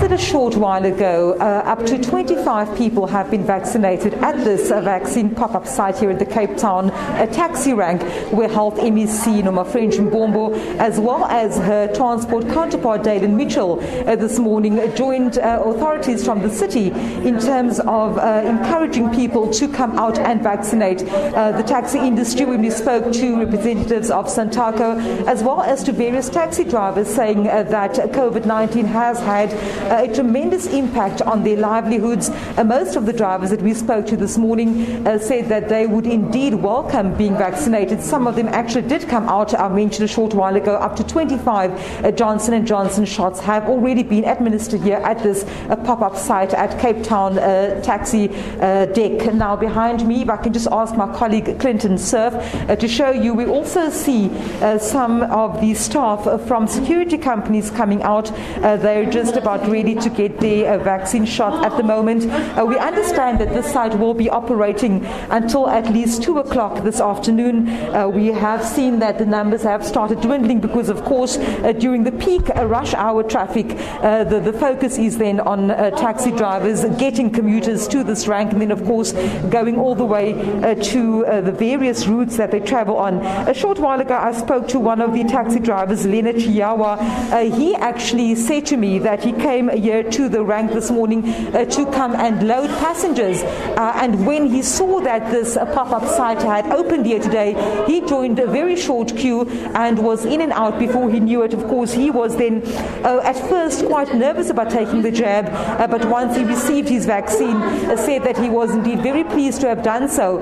it a short while ago, up to 25 people have been vaccinated at this vaccine pop-up site here at the Cape Town taxi rank, where Health MEC Noma French Mbombo, as well as her transport counterpart Dalen Mitchell, this morning joined authorities from the city in terms of encouraging people to come out and vaccinate. The taxi industry, when we spoke to representatives of Santaco, as well as to various taxi drivers, saying that COVID-19 has had a tremendous impact on their livelihoods. Most of the drivers that we spoke to this morning said that they would indeed welcome being vaccinated. Some of them actually did come out. I mentioned a short while ago, up to 25 Johnson & Johnson shots have already been administered here at this pop-up site at Cape Town taxi deck. Now behind me, if I can just ask my colleague Clinton Surf to show you, we also see some of the staff from security companies coming out. They're just about ready to get their vaccine shot at the moment. We understand that this site will be operating until at least 2 o'clock this afternoon. We have seen that the numbers have started dwindling because, of course, during the peak rush hour traffic, the focus is then on taxi drivers getting commuters to this rank, and then, of course, going all the way to the various routes that they travel on. A short while ago, I spoke to one of the taxi drivers, Leonard Chiawa. He actually said to me that he came here to the rank this morning to come and load passengers. And when he saw that this pop-up site had opened here today, he joined a very short queue and was in and out before he knew it. Of course, he was then at first quite nervous about taking the jab, but once he received his vaccine, said that he was indeed very pleased to have done so.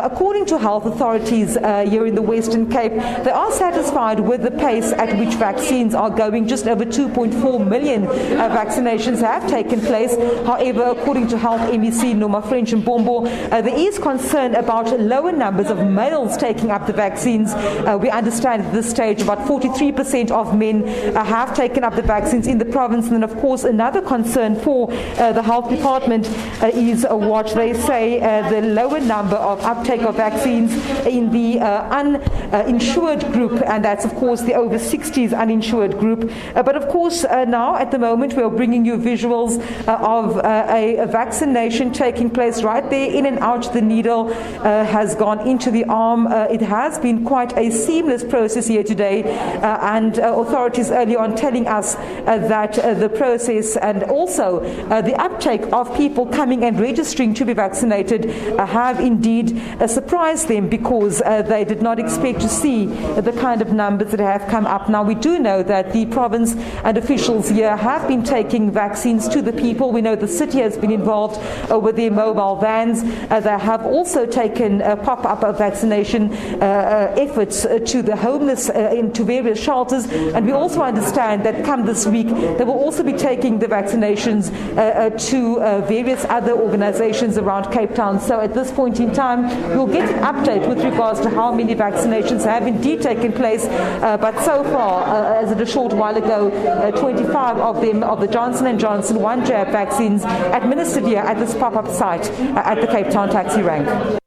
According to health authorities here in the Western Cape, they are satisfied with the pace at which vaccines are going. Just over 2.4 million vaccinations have taken place. However, according to Health MEC Noma French Mbombo, there is concern about lower numbers of males taking up the vaccines. We understand at this stage about 43% of men have taken up the vaccines in the province. And then, of course, another concern for the health department is what they say, the lower number of uptake of vaccines in the uninsured group, and that's, of course, the over 60s uninsured group. But, of course, now at the moment we are bringing you visuals of a vaccination taking place right there in and out. The needle has gone into the arm. It has been quite a seamless process here today, and authorities early on telling us that the process and also the uptake of people coming and registering to be vaccinated have indeed surprised them, because they did not expect to see the kind of numbers that have come up. Now, we do know that the province and officials here have been taking vaccines to the people. We know the city has been involved with their mobile vans. They have also taken pop-up vaccination efforts to the homeless, into various shelters. And we also understand that come this week, they will also be taking the vaccinations to various other organizations around Cape Town. So at this point in time, we'll get an update with regards to how many vaccinations have indeed taken place. But so far, as of a short while ago, 25 of them of the Johnson & Johnson one jab vaccines administered here at this pop-up site at the Cape Town taxi rank.